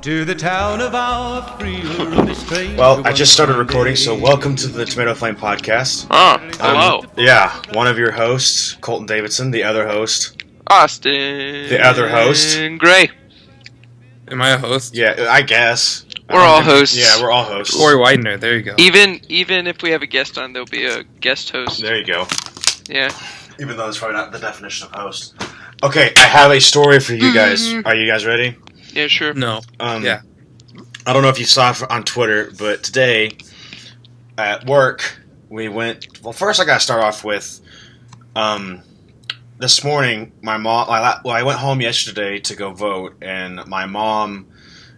to the town of our free Well, I just started recording, so welcome to the Tomato Flame Podcast. Hello. One of your hosts, Colton Davidson, the other host. Austin. The other host. Gray. Am I a host? Yeah, I guess. We're all hosts. Yeah, we're all hosts. Corey Widener, there you go. Even if we have a guest on, there'll be a guest host. There you go. Yeah. Even though it's probably not the definition of host. Okay, I have a story for you guys. Are you guys ready? Yeah, sure. No. Yeah. I don't know if you saw it on Twitter, but today at work we went. Well, first I got to start off with this morning. My mom. I went home yesterday to go vote, and my mom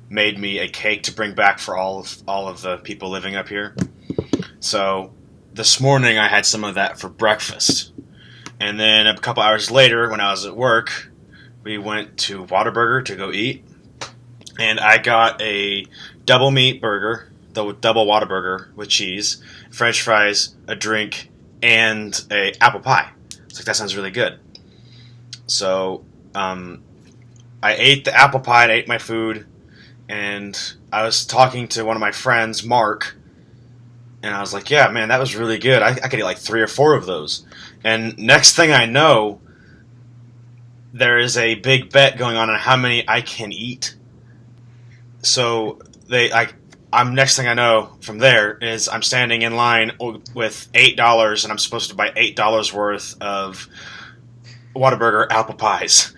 made me a cake to bring back for all of the people living up here. So this morning I had some of that for breakfast, and then a couple hours later, when I was at work, we went to Whataburger to go eat. And I got a double meat burger, the double Whataburger with cheese, French fries, a drink, and a apple pie. It's like, that sounds really good. So I ate the apple pie, I ate my food, and I was talking to one of my friends, Mark, and I was like, yeah, man, that was really good. I could eat like 3 or 4 of those. And next thing I know, there is a big bet going on how many I can eat. So I'm next thing I know from there is I'm standing in line with $8, and I'm supposed to buy $8 worth of Whataburger apple pies,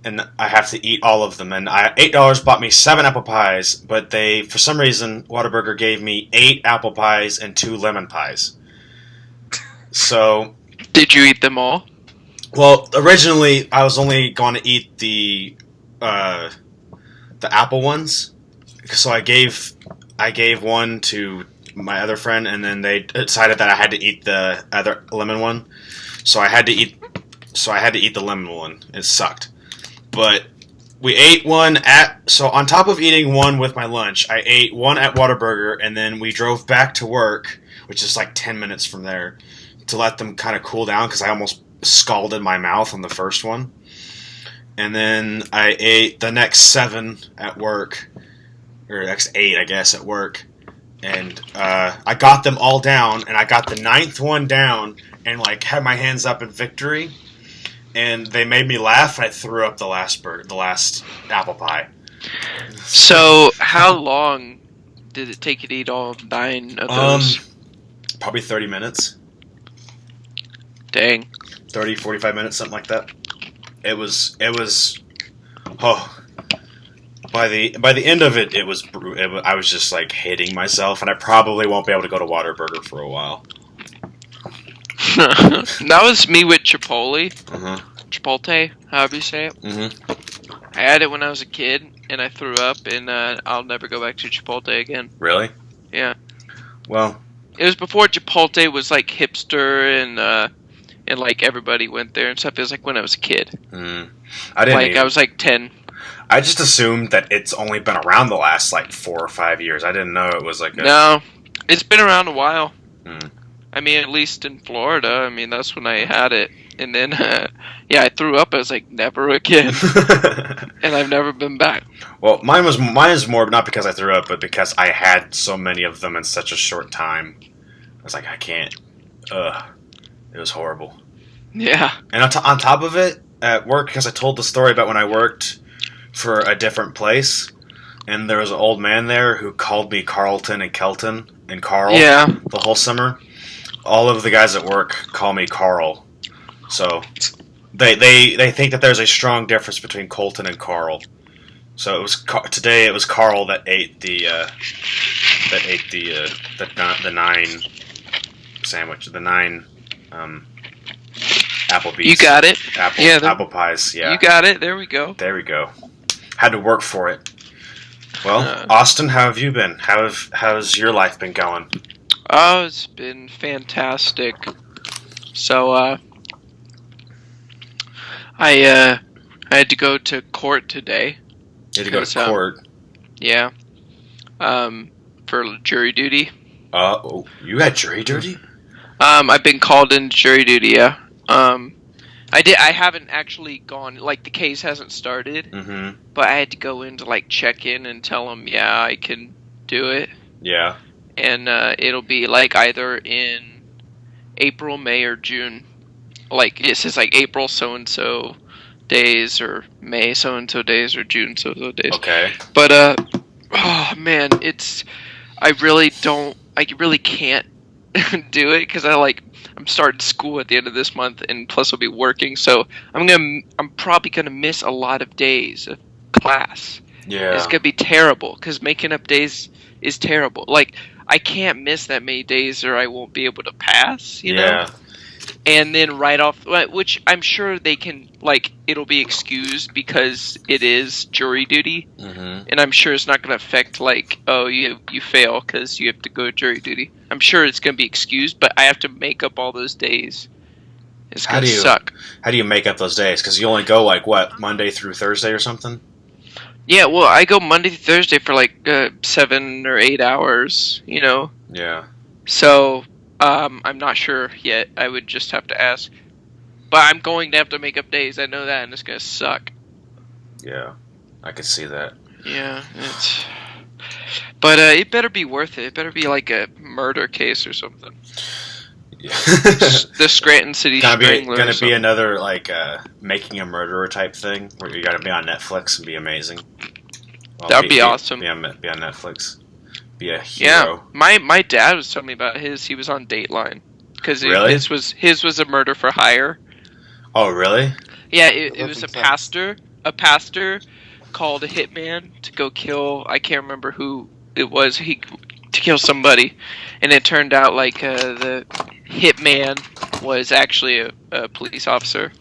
and I have to eat all of them. And $8 bought me 7 apple pies, but for some reason Whataburger gave me 8 apple pies and 2 lemon pies. So did you eat them all? Well, originally I was only going to eat the apple ones. So I gave one to my other friend, and then they decided that I had to eat the other lemon one. So I had to eat the lemon one. It sucked. But we ate one so on top of eating one with my lunch, I ate one at Whataburger, and then we drove back to work, which is like 10 minutes from there, to let them kind of cool down because I almost scalded my mouth on the first one. And then I ate the next 7 at work. Or next 8, I guess, at work. And I got them all down, and I got the 9th one down, and had my hands up in victory. And they made me laugh, and I threw up the last apple pie. So how long did it take you to eat all 9 of those? Probably 30 minutes. Dang. 30, 45 minutes, something like that. It was. By the end of it, it was brutal. I was just hating myself, and I probably won't be able to go to Whataburger for a while. That was me with Chipotle. Uh-huh. Chipotle, however you say it. Mm-hmm. I had it when I was a kid, and I threw up, and I'll never go back to Chipotle again. Really? Yeah. Well, it was before Chipotle was hipster and everybody went there and stuff. It was when I was a kid. I didn't. I was 10. I just assumed that it's only been around the last 4 or 5 years. I didn't know it was No, it's been around a while. Hmm. I mean, at least in Florida. I mean, that's when I had it. And then, I threw up. I was never again. And I've never been back. Well, mine is more not because I threw up, but because I had so many of them in such a short time. I was I can't. It was horrible. Yeah. And on top of it, at work, because I told the story about when I worked for a different place, and there was an old man there who called me Carlton and Kelton and Carl the whole summer. All of the guys at work call me Carl. So they think that there's a strong difference between Colton and Carl. So today it was Carl that ate the 9 sandwich, the 9 Applebee's. You got it. Apple pies, yeah. You got it. There we go. There we go. Had to work for it. Well, Austin, how have you been? How's your life been going? Oh, it's been fantastic. So, I had to go to court today. You had to go to court? Yeah. For jury duty. You had jury duty? I've been called into jury duty, yeah. I haven't actually gone, like, the case hasn't started, Mm-hmm. but I had to go in to, like, check in and tell them, yeah, I can do it. Yeah. And it'll be, like, either in April, May, or June. Like, it says, like, April so-and-so days, or May so-and-so days, or June so-and-so days. Okay. But, oh, man, I really can't do it, because I'm starting school at the end of this month, and plus I'll be working, so I'm probably gonna miss a lot of days of class. Yeah. It's gonna be terrible, because making up days is terrible. Like, I can't miss that many days or I won't be able to pass, you know? And then right off, which I'm sure they can, like, it'll be excused because it is jury duty, Mm-hmm. and I'm sure it's not going to affect, like, oh, you fail because you have to go to jury duty. I'm sure it's going to be excused, but I have to make up all those days. It's going to suck. How do you make up those days? Because you only go, like, what, Monday through Thursday or something? Yeah, well, I go Monday through Thursday for, like, 7 or 8 hours, you know? Yeah. So, I'm not sure yet. I would just have to ask. But I'm going to have to make up days. I know that, and it's going to suck. Yeah. I could see that. Yeah, but it better be worth it. It better be like a murder case or something. Yeah. The Scranton City Strangler. Gonna be another, like, making a murderer type thing where you gotta be on Netflix and be amazing. Well, That'd be awesome. Be on Netflix. Be a hero. Yeah, my dad was telling me about his. He was on Dateline because Really? his was a murder for hire. Oh, really? Yeah, it was a That makes sense. pastor called a hitman to go kill. I can't remember who it was. To kill somebody, and it turned out like the hitman was actually a police officer,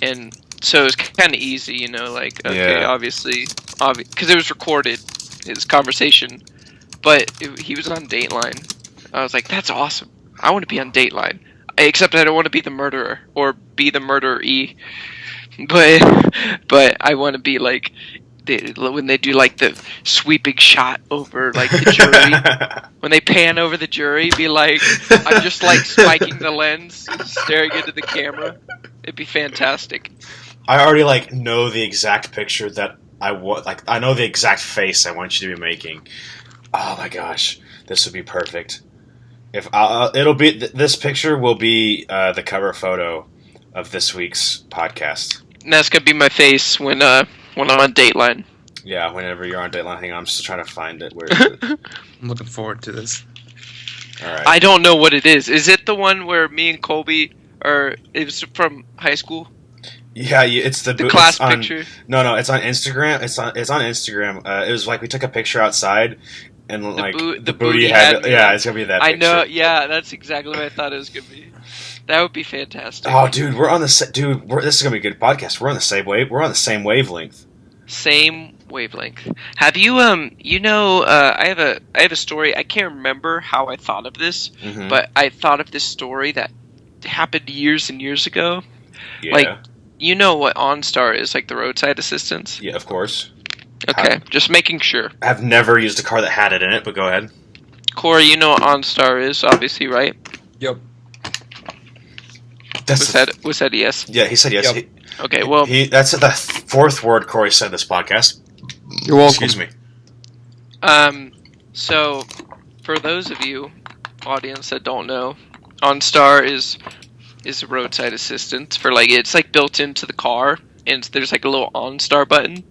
and so it was kind of easy, you know. Like, okay, Yeah. obviously, because it was recorded, his conversation. But he was on Dateline. I was like, that's awesome. I want to be on Dateline. Except I don't want to be the murderer or be the murderee. But I want to be like when they do like the sweeping shot over like the jury. When they pan over the jury, be like, I'm just like spiking the lens, staring into the camera. It'd be fantastic. I already, like, know the exact picture that I want. Like, I know the exact face I want you to be making. Oh my gosh, this would be perfect. If it'll be this picture will be the cover photo of this week's podcast. And that's gonna be my face when I'm on Dateline. Yeah, whenever you're on Dateline, hang on, I'm still trying to find it. Where is it? I'm looking forward to this. All right. I don't know what it is. Is it the one where me and Colby are? It was from high school. Yeah, it's the Class it's on, picture. No, it's on Instagram. It's on Instagram. It was like we took a picture outside, and like the booty booty had. had- Yeah, it's gonna be that. I picture. know. Yeah, that's exactly what I thought it was gonna be. That would be fantastic. Oh, dude, we're on the this is gonna be a good podcast. We're on the same wave. We're on the same wavelength. Same wavelength. Have you I have a story. I can't remember how I thought of this, Mhm. but I thought of this story that happened years and years ago. Yeah, like, you know what OnStar is, like the roadside assistance? yeah, of course. Okay, just making sure. I've never used a car that had it in it, but go ahead. Corey, you know what OnStar is, obviously, right? Yep. Was that a yes? Yeah, he said yes. Yep. Okay, well, That's the fourth word Corey said this podcast. You're welcome. Excuse me. so for those of you, audience, that don't know, OnStar is a roadside assistant for, like, it's like built into the car, and there's like a little OnStar button,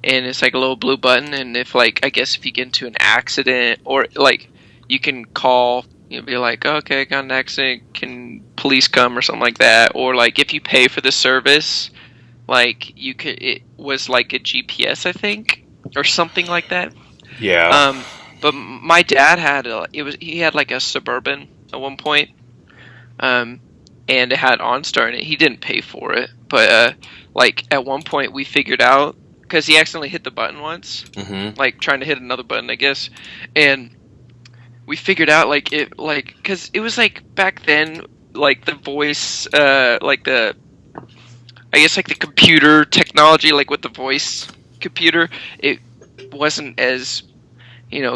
and it's like a little blue button, and if, like, I guess if you get into an accident, or like you can call, you'll be like, okay, I got an accident, can police come or something like that, or like if you pay for the service, like it was like a GPS, I think, or something like that. Yeah. But my dad had he had like a Suburban at one point, and it had OnStar in it. He didn't pay for it, but like at one point we figured out, because he accidentally hit the button once, Mm-hmm. like trying to hit another button, I guess, and we figured out because it was like back then, like the voice, like the, I guess like the computer technology, like with the voice computer, it wasn't as,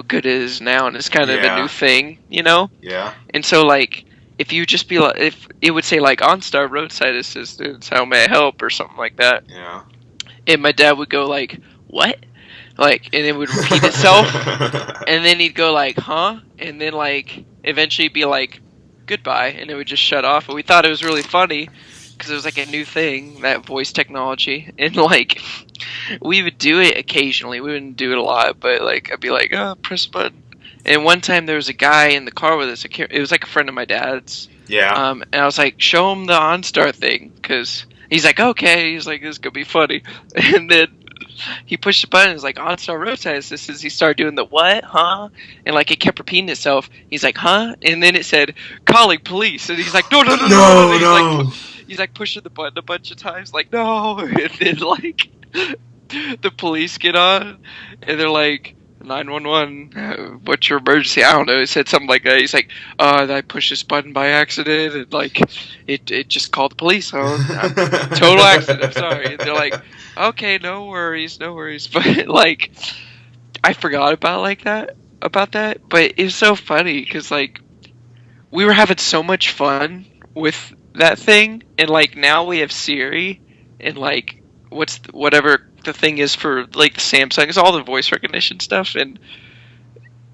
good as now, and it's kind of a Yeah. new thing, you know? Yeah. And so, like, if you just be like, if it would say like OnStar roadside assistance, how may I help or something like that, Yeah. and my dad would go like, what? Like, and it would repeat itself, and then he'd go like, huh? And then like eventually be like, goodbye, and it would just shut off. And we thought it was really funny because it was like a new thing, that voice technology, and like we would do it occasionally. We wouldn't do it a lot, but like I'd be like, oh, press a button. And one time there was a guy in the car with us. It was like a friend of my dad's. Yeah. And I was like, show him the OnStar thing, because he's like, okay. He's like, this is gonna be funny. And then he pushed the button. It's like OnStar roadside assistance. He started doing the what, huh? And like it kept repeating itself. He's like, huh? And then it said, calling police. And he's like, no. No. He's like pushing the button a bunch of times, like no. And then like the police get on, and they're like, 911, what's your emergency? I don't know. He said something like that. He's like, I pushed this button by accident, and like it just called the police. Total accident. I'm sorry. And they're like, okay, no worries. But like, I forgot about that. But it was so funny because like we were having so much fun with that thing, and like now we have Siri, and like whatever the thing is for like the Samsung, it's all the voice recognition stuff, and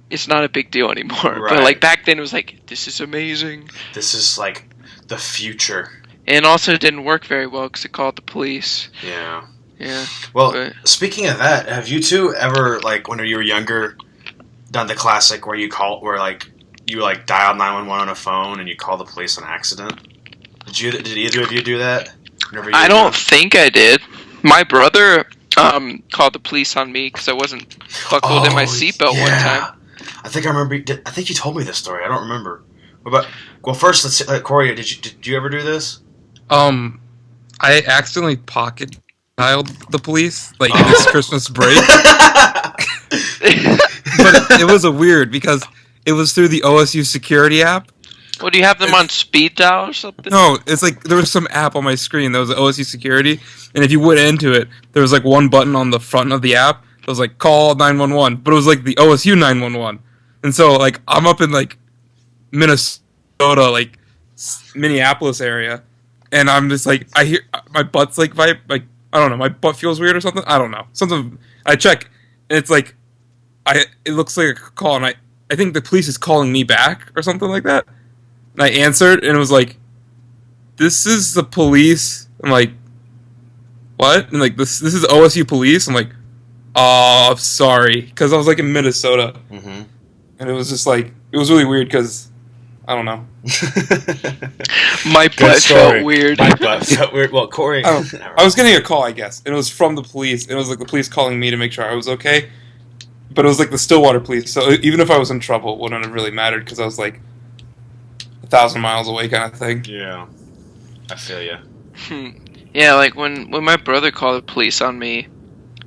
it's not a big deal anymore. Right. But like back then it was like, this is amazing. This is like the future. And also it didn't work very well because it called the police. Yeah. Yeah. Well, but speaking of that, have you two ever, like when you were younger, done the classic where you dial 911 on a phone and you call the police on accident? Did either of you do that? I don't think I did. My brother called the police on me because I wasn't buckled in my seatbelt one time. I think I remember. I think you told me this story. I don't remember. Well, first, let's see, Corey. Did you ever do this? I accidentally pocket dialed the police this Christmas break, but it was weird because it was through the OSU security app. Well, do you have them on speed dial or something? No, it's like there was some app on my screen that was OSU security, and if you went into it, there was like one button on the front of the app that was like call 911, but it was like the OSU 911, and so like I'm up in like Minnesota, like Minneapolis area, and I'm just like I hear my butt's like vibe, like I don't know, my butt feels weird or something. I don't know, something. I check, and it's like it looks like a call, and I think the police is calling me back or something like that. And I answered, and it was like, "This is the police." I'm like, "What?" And like, "This is OSU police." I'm like, "Oh, sorry," because I was like in Minnesota, and it was just like it was really weird because I don't know. My butt felt weird. My butt felt weird. Well, Corey, I was getting a call, I guess, and it was from the police. It was like the police calling me to make sure I was okay, but it was like the Stillwater police. So even if I was in trouble, it wouldn't have really mattered because I was like 1,000 miles away, kind of thing. Yeah, I feel you. Yeah, like when my brother called the police on me,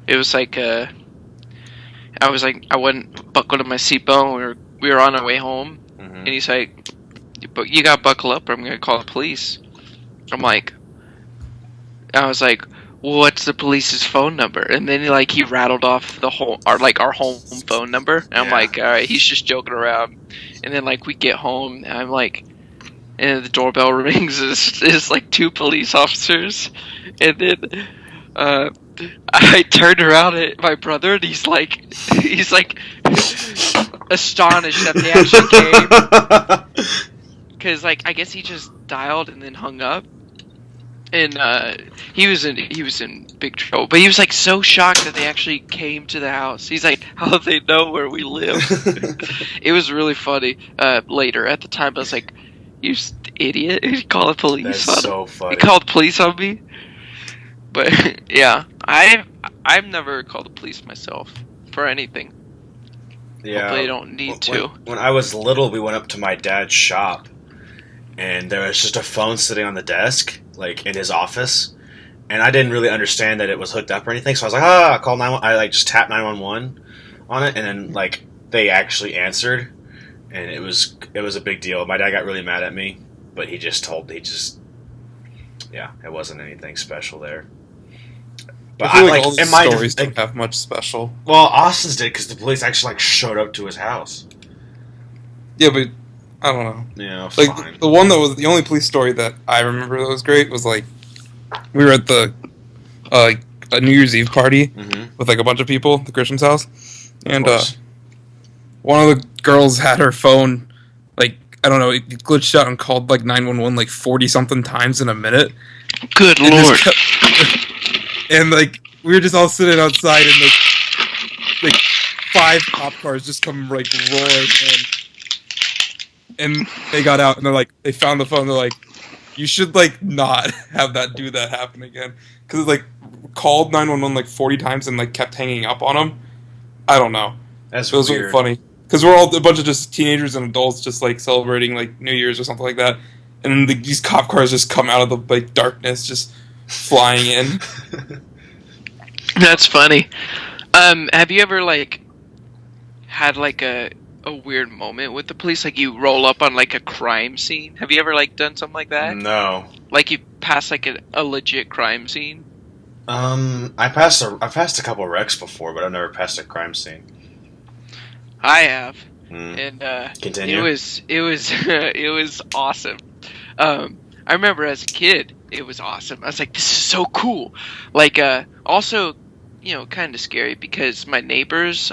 it was like I wasn't buckled in my seatbelt. We were on our way home, and he's like, "But you got to buckle up, or I'm gonna call the police." I was like, well, what's the police's phone number? And then he rattled off our home phone number. And I'm like, all right, he's just joking around. And then we get home, and I'm like, and the doorbell rings. It's like two police officers, and then I turned around at my brother, and he's like astonished that they actually came. Because I guess he just dialed and then hung up. And he was in big trouble, but he was so shocked that they actually came to the house. He's like, "How do they know where we live?" It was really funny. Later, at the time, I was like, "You idiot! He called the police." That's so funny. He called the police on me. But yeah, I've never called the police myself for anything. Yeah, hopefully I don't need to. When I was little, we went up to my dad's shop, and there was just a phone sitting on the desk, in his office, and I didn't really understand that it was hooked up or anything. So I was like, I call 911. I just tapped 911 on it, and then they actually answered, and it was a big deal. My dad got really mad at me, but it wasn't anything special there. But I feel all these stories don't have much special. Well, Austin's did because the police actually showed up to his house. Yeah, but I don't know. Yeah, Like fine. the one that was the only police story that I remember that was great was like we were at the a New Year's Eve party Mm-hmm. with like a bunch of people at the Christian's house, and Of course. one of the girls had her phone like I don't know, it glitched out and called like 911 like 40 something times in a minute. Good And lord. and like we were just all sitting outside and like 5 cop cars just come like roaring in. And they got out and they're like they found the phone, they're like, you should like not have that happen again. Cause it like called 911 like 40 times and like kept hanging up on them. I don't know. That's It was weird. really funny. Because we're all a bunch of just teenagers and adults just like celebrating like New Year's or something like that. And these cop cars just come out of the like darkness just flying in. That's funny. Have you ever like had like a weird moment with the police? Like you roll up on like a crime scene. Have you ever like done something like that? No. Like you pass like a legit crime scene? I passed a couple wrecks before, but I've never passed a crime scene. I have, Mm. and Continue. it was it was awesome. I remember as a kid, it was awesome. I was like, this is so cool. Like, also, kind of scary because my neighbors.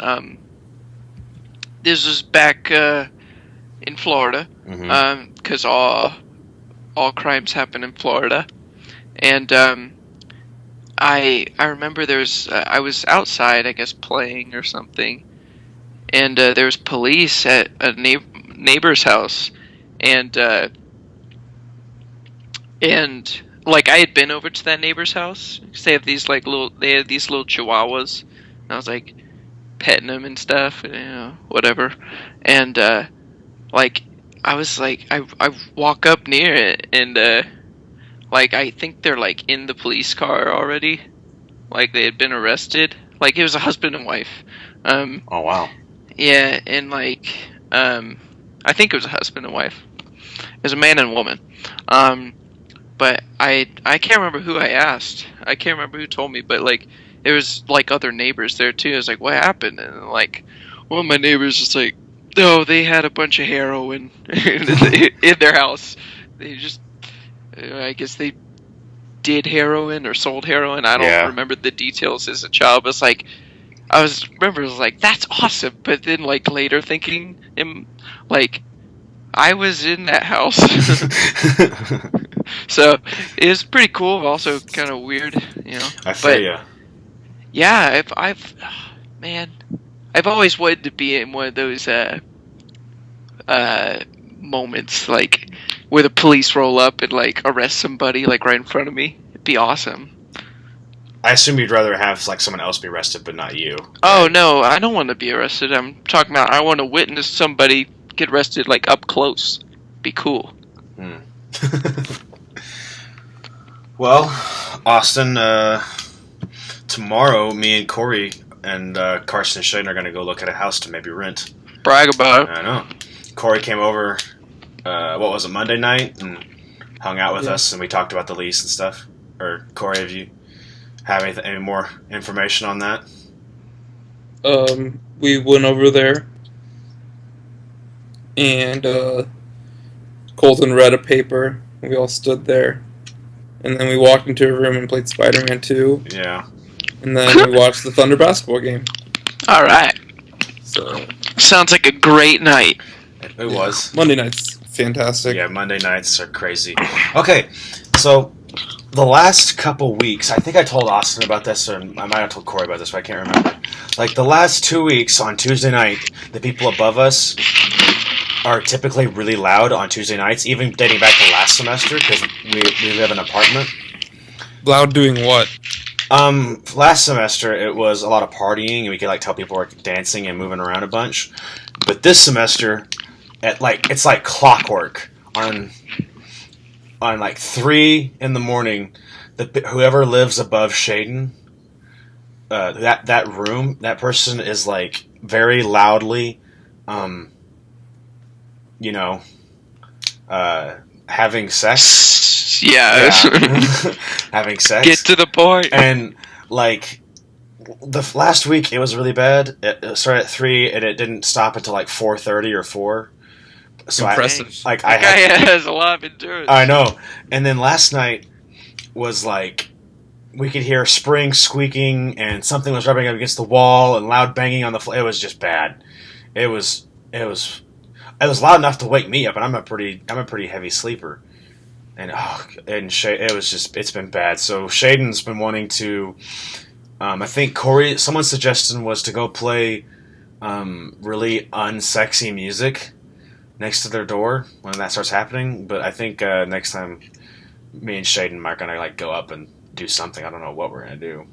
This was back in Florida, Mm-hmm. because all crimes happen in Florida, and I remember I was outside, I guess, playing or something, and there was police at a neighbor's house, and like I had been over to that neighbor's house because they had these little chihuahuas, and I was like petting them and stuff, whatever, and like I was like I walk up near it, and like I think they're like in the police car already, like they had been arrested, like it was a husband and wife. Oh wow. Yeah, and like, I think it was a husband and wife. It was a man and woman. But I can't remember who I asked. I can't remember who told me, but like, there was like other neighbors there too. I was like, what happened? And like, one of my neighbors was like, oh, they had a bunch of heroin in their house. They just, I guess they did heroin or sold heroin. I don't Yeah. remember the details as a child, but it's like, I was like, that's awesome. But then like later thinking, like, I was in that house. So it was pretty cool, also kind of weird, I feel ya. Yeah, man, I've always wanted to be in one of those moments, like where the police roll up and like arrest somebody like right in front of me. It'd be awesome. I assume you'd rather have like someone else be arrested, but not you. Oh no, I don't want to be arrested. I'm talking about I want to witness somebody get arrested like up close. Be cool. Hmm. Well, Austin, tomorrow me and Corey and Carson and Shane are going to go look at a house to maybe rent. Brag about it. I know. Corey came over, what was it, Monday night, and hung out with us, and we talked about the lease and stuff. Or, Corey, have you have any more information on that? We went over there, and Colton read a paper. We all stood there, and then we walked into a room and played Spider-Man 2, Yeah. and then we watched the Thunder basketball game. All right. So Sounds like a great night. It was. Monday night's fantastic. Yeah, Monday nights are crazy. Okay, so the last couple weeks, I think I told Austin about this, or I might have told Corey about this, but I can't remember. Like, the last 2 weeks on Tuesday night, the people above us are typically really loud on Tuesday nights, even dating back to last semester, because we live in an apartment. Loud doing what? Last semester, it was a lot of partying, and we could, like, tell people were dancing and moving around a bunch. But this semester, it's like clockwork. On like 3 in the morning, whoever lives above Shaden, that room, that person is like very loudly, having sex. Yeah. Having sex. Get to the point. And like the last week, it was really bad. It started at 3, and it didn't stop until like 4:30 or 4. So Impressive. I That guy has a lot of endurance. I know. And then last night was like we could hear springs squeaking and something was rubbing up against the wall and loud banging on the floor. It was just bad. It was loud enough to wake me up, and I'm a pretty heavy sleeper. And it's been bad. So Shaden's been wanting to. I think Corey. Someone's suggestion was to go play really unsexy music next to their door when that starts happening. But I think next time, me and Shaden are gonna like go up and do something. I don't know what we're gonna do.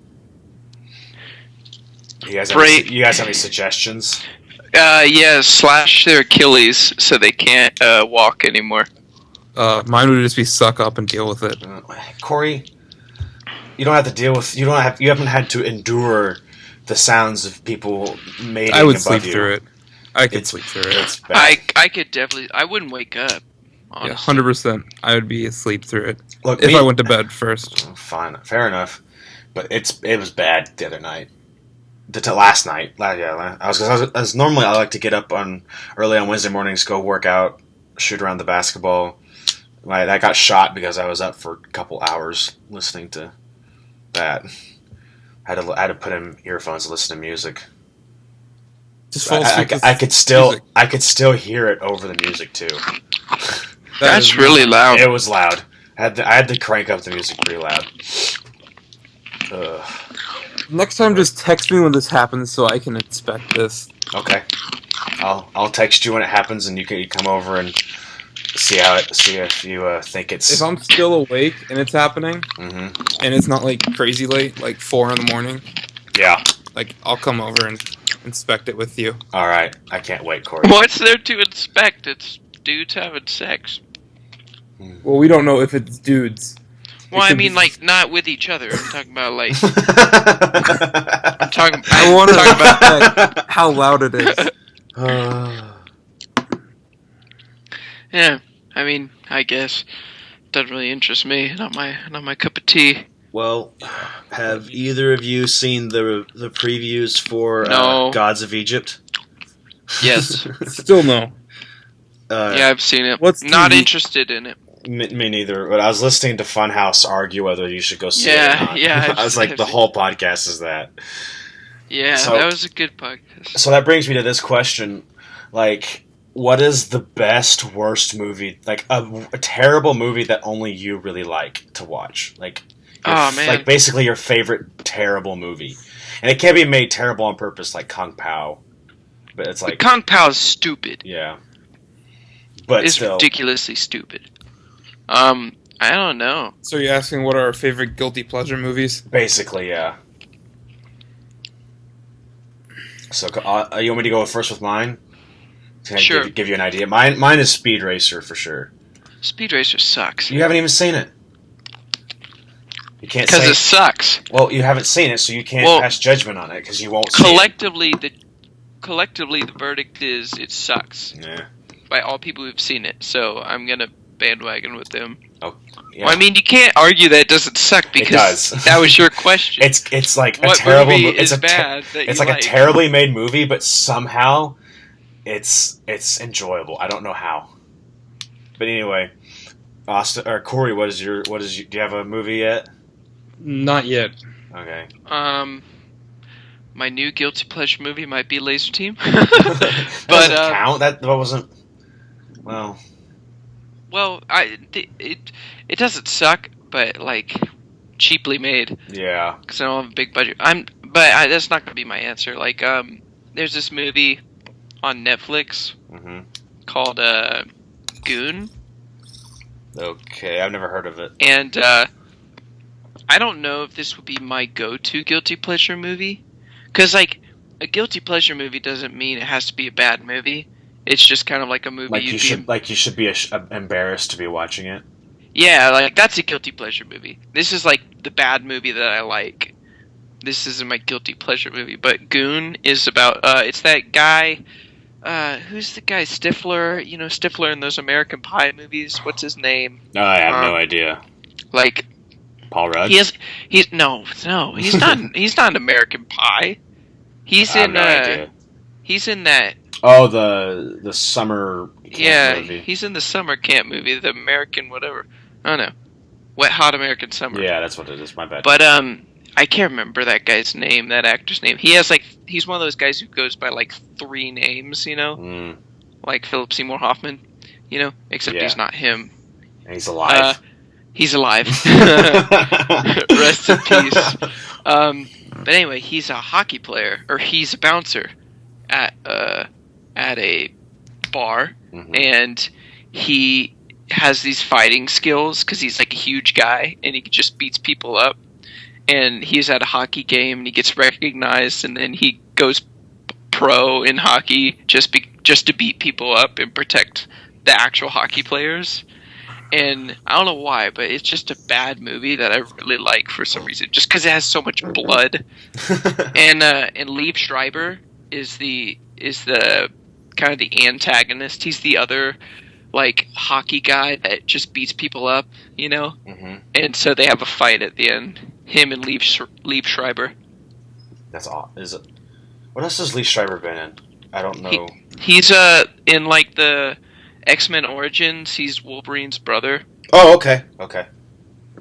You guys have any suggestions? Yeah, slash their Achilles so they can't walk anymore. Mine would just be suck up and deal with it. Corey, you don't have to deal with. You haven't had to endure the sounds of people mating I would above sleep you. through it. I could sleep through it. It's bad. I could definitely. I wouldn't wake up. Yeah, Honestly. 100%. I would be asleep through it. Look, If I went to bed first. Fine, fair enough. But it was bad the other night. Last night. As normally I like to get up early on Wednesday mornings, go work out, shoot around the basketball. That got shot because I was up for a couple hours listening to that. I had to put in earphones to listen to music. Just fall asleep. I could still hear it over the music too. That's really loud. It was loud. I had to crank up the music pretty loud. Ugh. Next time, just text me when this happens so I can inspect this. Okay, I'll text you when it happens, and you come over and see if you think it's. If I'm still awake and it's happening, Mm-hmm. and it's not like crazy late, like 4 in the morning, Yeah. like I'll come over and inspect it with you. All right. I can't wait, Corey. What's there to inspect? It's dudes having sex. Well, we don't know if it's dudes. Well, I could mean, be- like, not with each other. I'm talking about, like, I I want to talk about like, how loud it is. yeah, I mean, I guess. Doesn't really interest me. Not my cup of tea. Well, have either of you seen the previews for No. Gods of Egypt? Yes. Still no. Yeah, I've seen it. What's Not TV? interested in it. Me neither. But I was listening to Funhouse argue whether you should go see it or Yeah, not. yeah, I was like, I've the seen- whole podcast is that. Yeah, So- that was a good podcast. So that brings me to this question: like, what is the best, worst movie? Like a terrible movie that only you really like to watch? Like, Oh, man. like basically your favorite terrible movie, and it can't be made terrible on purpose, like Kung Pao. But it's like, Kung Pao is stupid. yeah. But It's still, ridiculously stupid. I don't know. So you're asking what are our favorite guilty pleasure movies? basically, yeah. So, you want me to go first with mine? Can I Sure. give you an idea? Mine is Speed Racer for sure. Speed Racer sucks. You haven't even seen it. You can't Because say. it sucks. Well, you haven't seen it, so you can't Well, pass judgment on it because you won't see Collectively, the verdict is it sucks it. Yeah. by all people who've seen it. So I'm gonna bandwagon with them. Yeah. Well, I mean, you can't argue that it doesn't suck because does. that was your question. it's like a what terrible. movie It's is a bad that it's you like a terribly made movie, but somehow it's enjoyable. I don't know how. But anyway, Austin or Corey, do you have a movie yet? Not yet. Okay. My new guilty pleasure movie might be Laser Team. That But, doesn't count. That wasn't. Well, Well, it doesn't suck, but like cheaply made yeah. because I don't have a big budget. That's not gonna be my answer. Like, there's this movie on Netflix Hmm. called Goon, Okay, I've never heard of it. and I don't know if this would be my go-to guilty pleasure movie, because like a guilty pleasure movie doesn't mean it has to be a bad movie. It's just kind of like a movie You should be embarrassed to be watching it. Yeah, like that's a guilty pleasure movie. This is like the bad movie that I like. This isn't my guilty pleasure movie, but Goon is about it's that guy who's the guy Stifler, you know, Stifler in those American Pie movies. What's his name? No, I have no idea. Like Paul Rudd. he's no, he's not he's not an American Pie. He's I have in no idea. he's in that Oh, the summer camp Yeah, movie. he's in the summer camp movie, the American whatever. I don't know. Wet Hot American Summer. Yeah, that's what it is. My bad. But I can't remember that guy's name, that actor's name. He has he's one of those guys who goes by like 3 names, you know, Mm, like Philip Seymour Hoffman, you know, except Yeah. he's not him. and he's alive. He's alive. Rest in peace. But anyway, he's a hockey player, or he's a bouncer at a bar, Mhm. and he has these fighting skills because he's like a huge guy and he just beats people up. And he's at a hockey game and he gets recognized, and then he goes pro in hockey just to beat people up and protect the actual hockey players. And I don't know why, but it's just a bad movie that I really like for some reason, just because it has so much blood. And Liev Schreiber is the kind of the antagonist. He's the other like hockey guy that just beats people up, you know. Mhm. And so they have a fight at the end. Him and Liev Schreiber. That's all. Is it? What else has Lee Schreiber been in? I don't know. He's in like the X-Men Origins. He's Wolverine's brother. Oh, okay. Okay.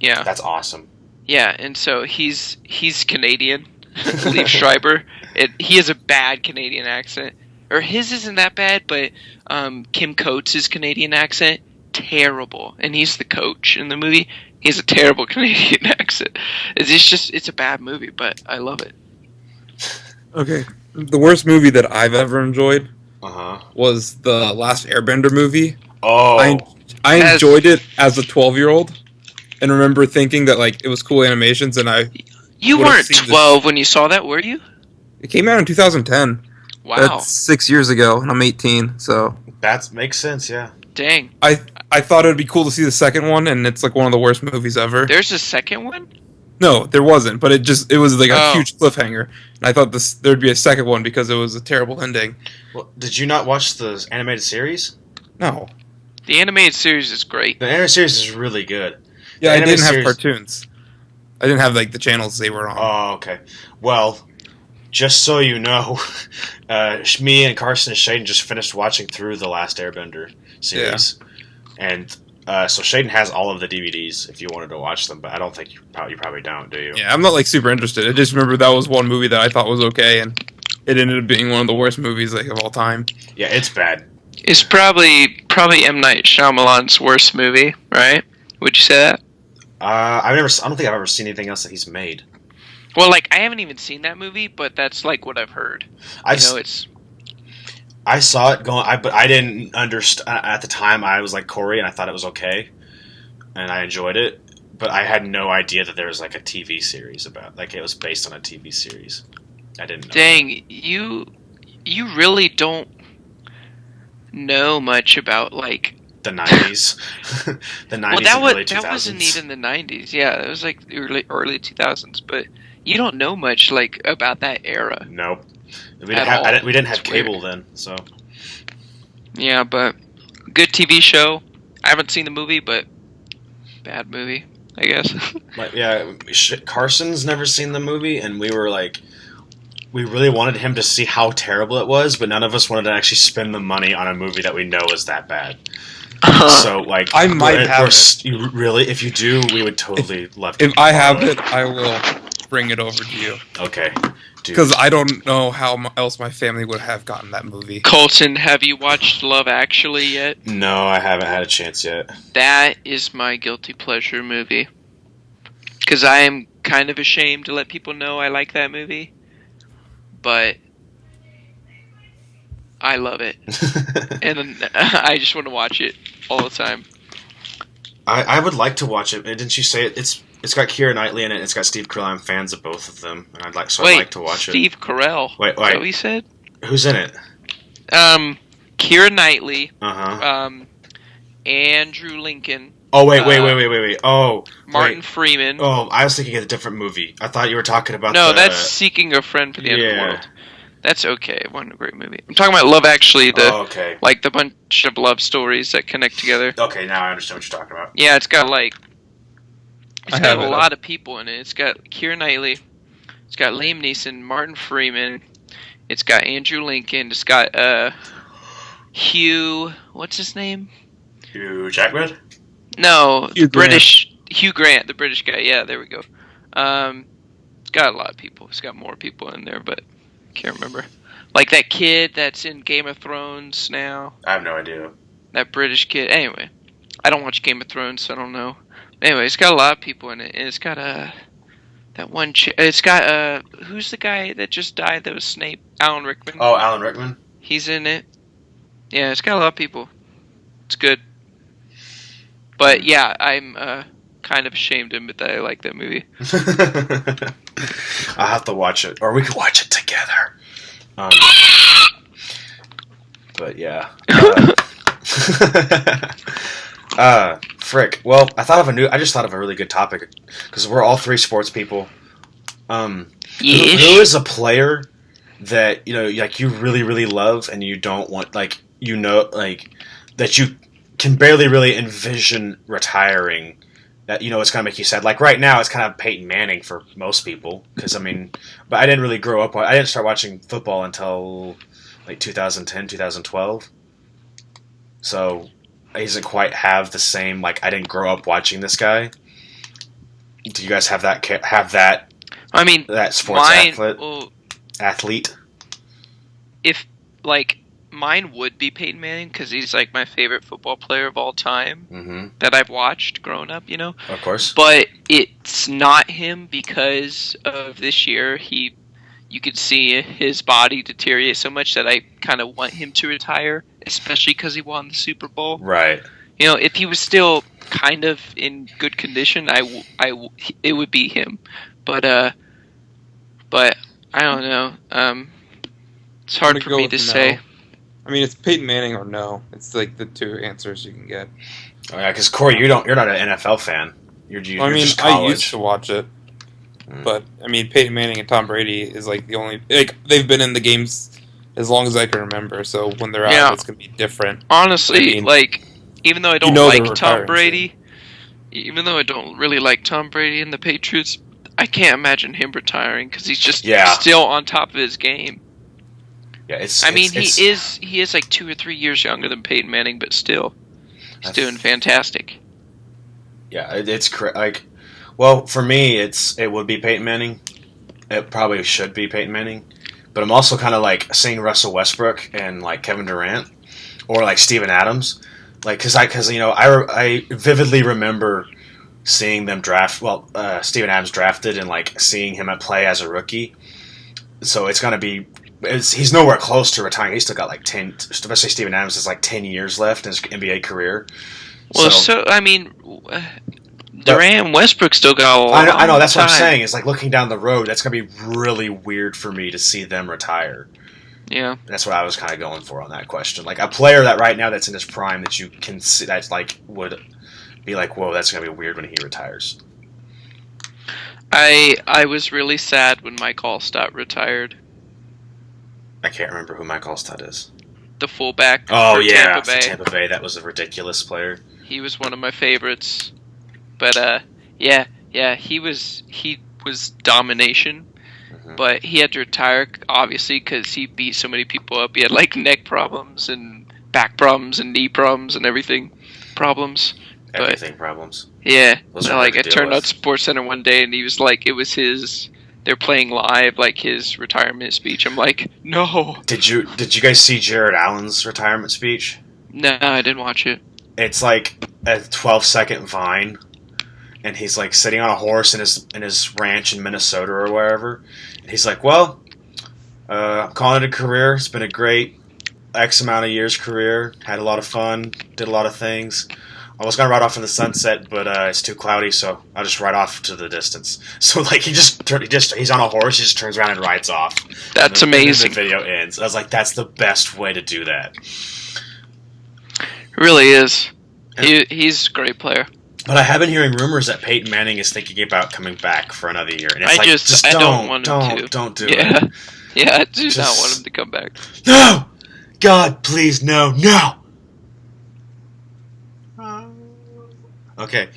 Yeah, That's awesome. yeah. And so he's Canadian. Liev Schreiber. He has a bad Canadian accent. Or his isn't that bad, but Kim Coates' Canadian accent, terrible. And he's the coach in the movie. He has a terrible Canadian accent. It's a bad movie, but I love it. Okay. The worst movie that I've ever enjoyed Uh-huh. was the last Airbender movie. Oh. I enjoyed it as a 12-year-old and remember thinking that like it was cool animations, and You Would've weren't seen this. 12 when you saw that, were you? it came out in 2010. Wow. That's 6 years ago, and I'm 18, so That makes sense, yeah. Dang. I thought it would be cool to see the second one, and it's like one of the worst movies ever. There's a second one? No, there wasn't, but it was like a Oh. huge cliffhanger, and I thought there'd be a second one because it was a terrible ending. Well, did you not watch the animated series? No, The animated series is great. The animated series is really good. yeah, I animated didn't have series- cartoons. I didn't have like the channels they were on. Oh, okay. Well, just so you know, me and Carson and Shaden just finished watching through the last Airbender series, and so Shaden has all of the DVDs if you wanted to watch them, but I don't think you probably don't, do you? Yeah, I'm not like super interested. I just remember that was one movie that I thought was okay, and it ended up being one of the worst movies like of all time. Yeah, it's bad. It's probably M. Night Shyamalan's worst movie, right? Would you say that? I don't think I've ever seen anything else that he's made. Well, like, I haven't even seen that movie, but that's like what I've heard. It's I saw it going, but I didn't understand at the time. I was like Corey, and I thought it was okay, and I enjoyed it. But I had no idea that there was like a TV series about, like it was based on a TV series. I didn't know. dang, you really don't know much about like. The 90s. The 90s Well, and early 2000s. that wasn't even the 90s. Yeah, it was like the early 2000s. But you don't know much like about that era. Nope. We At didn't, all. we didn't have It's weird. cable then, so. Yeah, but good TV show. I haven't seen the movie, but bad movie, I guess. Like, yeah, Carson's never seen the movie, and we were like, we really wanted him to see how terrible it was, but none of us wanted to actually spend the money on a movie that we know is that bad. So, like, I might have it. You really, if you do, we would totally love to. If I have it, I will bring it over to you Okay. Dude. because I don't know how else my family would have gotten that movie. Colton, have you watched Love Actually yet? No, I haven't had a chance yet. That is my guilty pleasure movie. Because I am kind of ashamed to let people know I like that movie. But I love it. And I just want to watch it all the time. I would like to watch it. Didn't you say it's got Keira Knightley in it? It's got Steve Carell. I'm fans of both of them, and I'd like to watch it. Steve Carell. Wait. Is that what he said? Who's in it? Keira Knightley. Uh huh. Andrew Lincoln. Oh wait. Oh, Martin wait. Freeman. Oh, I was thinking of a different movie. I thought you were talking about. No, the, that's Seeking a Friend for the End of the yeah. World. That's okay. It wasn't a great movie. I'm talking about Love Actually, Oh, okay. like the bunch of love stories that connect together. Okay, now I understand what you're talking about. Yeah, it's got like I have a it. lot of people in it. It's got Keira Knightley, it's got Liam Neeson, Martin Freeman, It's got Andrew Lincoln. It's got Hugh. What's his name? Hugh Jackman? No, Hugh Grant. British Hugh Grant, the British guy. Yeah, there we go. It's got a lot of people. It's got more people in there, but I can't remember. Like that kid that's in Game of Thrones now. I have no idea. That British kid. Anyway, I don't watch Game of Thrones, so I don't know. Anyway, it's got a lot of people in it, and it's got that one. It's got who's the guy that just died? That was Snape. Alan Rickman. Oh, Alan Rickman? He's in it. Yeah, it's got a lot of people. It's good. But yeah, I'm kind of ashamed to admit that I like that movie. I'll have to watch it, or we could watch it together. But yeah. Frick. Well, I just thought of a really good topic because we're all three sports people. Who is a player that like you really really love and you don't want like that you can barely really envision retiring? That it's gonna make you sad. Like right now, it's kind of Peyton Manning for most people because but I didn't really grow up. I didn't start watching football until like 2010, 2012. So he doesn't quite have the same. Like I didn't grow up watching this guy. Do you guys have that? I mean, that sports athlete. If like mine would be Peyton Manning because he's like my favorite football player of all time that I've watched growing up. Of course. But it's not him because of this year. You could see his body deteriorate so much that I kind of want him to retire, especially because he won the Super Bowl. Right. If he was still kind of in good condition, it would be him. But I don't know. It's hard for me to say. I mean, it's Peyton Manning or no. It's like the two answers you can get. Oh yeah, because Corey, you're not an NFL fan. You're just college. I used to watch it. But I mean, Peyton Manning and Tom Brady is like the only they've been in the games as long as I can remember. So when they're out, it's gonna be different. Honestly, even though I don't like Tom Brady, even though I don't really like Tom Brady and the Patriots, I can't imagine him retiring because he's just still on top of his game. Yeah, he is like 2 or 3 years younger than Peyton Manning, but still, he's doing fantastic. Yeah, it's like. Well, for me, it would be Peyton Manning. It probably should be Peyton Manning. But I'm also kind of like seeing Russell Westbrook and like Kevin Durant or like Steven Adams. Like, because I vividly remember seeing them draft, Steven Adams drafted and like seeing him at play as a rookie. So it's going to be, he's nowhere close to retiring. He's still got like 10, especially Steven Adams has like 10 years left in his NBA career. Well, Durant and Westbrook still got a lot. I know. That's what I'm saying. It's like looking down the road. That's gonna be really weird for me to see them retire. Yeah, that's what I was kind of going for on that question. Like a player that right now that's in his prime that you can see that's like would be like, whoa, that's gonna be weird when he retires. I was really sad when Mike Allstott retired. I can't remember who Mike Allstott is. The fullback. Oh for yeah, Tampa Bay. Tampa Bay. That was a ridiculous player. He was one of my favorites. But he was domination, but he had to retire obviously because he beat so many people up. He had like neck problems and back problems and knee problems and everything problems. Problems. Yeah, I turned on SportsCenter one day and he was like, they're playing live like his retirement speech. I'm like, no. Did you guys see Jared Allen's retirement speech? No, I didn't watch it. It's like a 12-second Vine. And he's like sitting on a horse in his ranch in Minnesota or wherever. And he's like, "Well, I'm calling it a career. It's been a great X amount of years career. Had a lot of fun. Did a lot of things. I was gonna ride off in the sunset, but it's too cloudy, so I'll just ride off to the distance." So like he's on a horse. He just turns around and rides off. That's amazing. And the video ends. I was like, that's the best way to do that. It really is. He's a great player. But I have been hearing rumors that Peyton Manning is thinking about coming back for another year, and it's I don't want him to. Don't do it. Yeah, I do not want him to come back. No, God, please, no. Okay.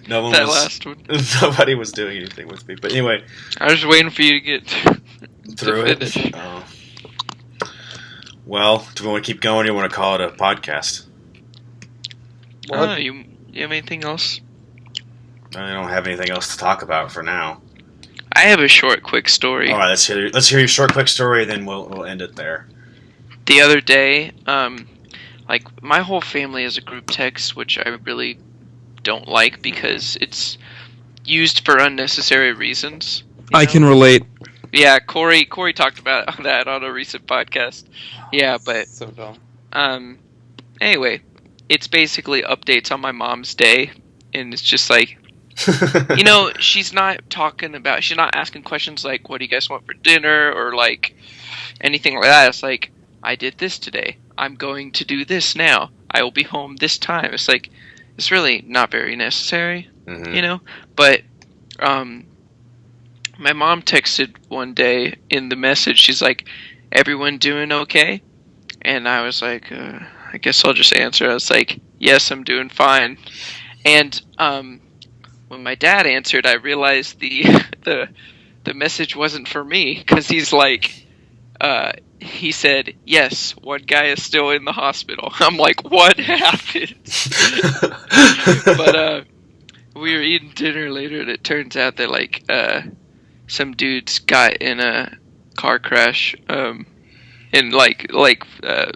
No one last one. Nobody was doing anything with me, but anyway. I was waiting for you to get. through to it. finish. Oh. Well, do we want to keep going or you want to call it a podcast? Oh, you have anything else? I don't have anything else to talk about for now. I have a short, quick story. All right, let's hear your short, quick story, then we'll end it there. The other day, like my whole family has a group text, which I really don't like because it's used for unnecessary reasons. I can relate. Yeah, Corey talked about that on a recent podcast. Yeah, but So dumb. anyway, it's basically updates on my mom's day, and it's just like, you know, she's not asking questions like, what do you guys want for dinner, or like anything like that. It's like, I did this today. I'm going to do this now. I will be home this time. It's like, it's really not very necessary, Mhm. you know? But, my mom texted one day in the message, she's like, everyone doing okay? And I was like, I guess I'll just answer. I was like, yes, I'm doing fine. And, when my dad answered, I realized the message wasn't for me, because he's like, he said, yes, one guy is still in the hospital. I'm like, what happened? But we were eating dinner later, and it turns out that like some dudes got in a car crash, and like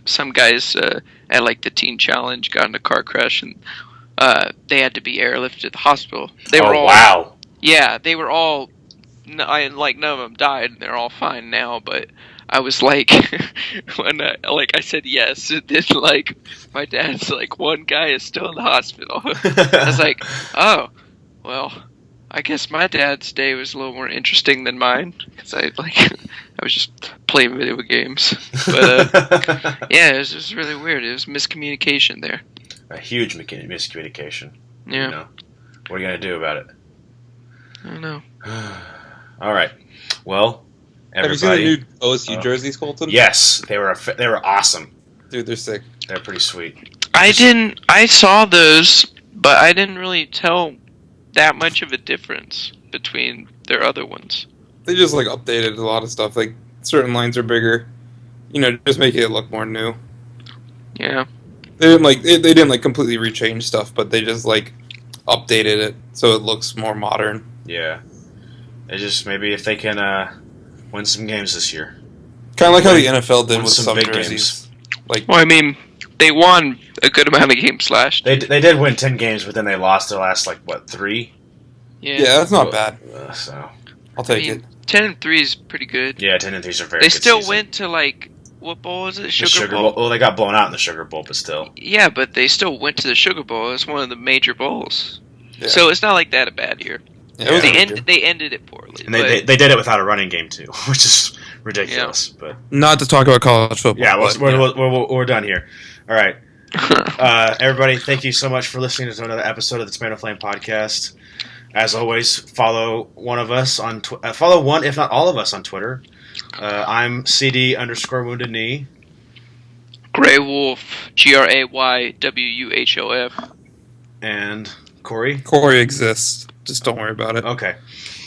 some guys at like the Teen Challenge got in a car crash, and they had to be airlifted to the hospital. They were all, wow. yeah, they were all, none of them died, and they're all fine now, but I was like, when I said yes, and then like my dad's like, one guy is still in the hospital. I was like, oh, well, I guess my dad's day was a little more interesting than mine, because I was just playing video games. But yeah, it was just really weird. It was miscommunication there. A huge miscommunication. Yeah, You know? What are you gonna do about it? I don't know. All right. Well, Have you seen everybody. the new OSU jerseys, Colton? Yes, they were awesome. Dude, they're sick. They're pretty sweet. I saw those, but I didn't really tell that much of a difference between their other ones. They just like updated a lot of stuff. Like certain lines are bigger. You know, just make it look more new. Yeah. They didn't like completely rechange stuff, but they just like updated it so it looks more modern. Yeah. They just maybe if they can win some games this year. Kind of like how the NFL did Win with some some big jerseys. Like Well, I mean, they won a good amount of games last. They did win 10 games, but then they lost their last 3. yeah, that's not bad. So I'll take I mean, it. 10-3 is pretty good. yeah, 10 and 3s are very. They good still season. went to like, what bowl was it? The Sugar Bowl. Well, they got blown out in the Sugar Bowl, but still. Yeah, but they still went to the Sugar Bowl. It's one of the major bowls. Yeah. So it's not like that a bad year. Yeah, it was Yeah. a good year. They ended it poorly. And they did it without a running game too, which is ridiculous. But Not to talk about college football. yeah, but, we're done here. All right, everybody, thank you so much for listening to another episode of the Tomato Flame Podcast. As always, follow one of us on follow one, if not all of us, on Twitter. I'm CD_Wounded Knee. Grey Wolf, GRAYWUHOF. And Corey. Corey exists. Just don't worry about it. Okay.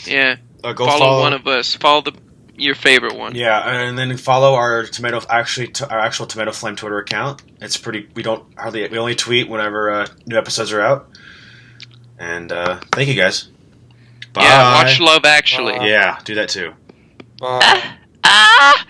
Yeah. Go Follow one of us. Follow your favorite one. Yeah, and then follow our actual Tomato Flame Twitter account. It's pretty. We only tweet whenever new episodes are out. And thank you guys. Bye. Yeah, watch Love Actually. Yeah, do that too. Bye. Ah!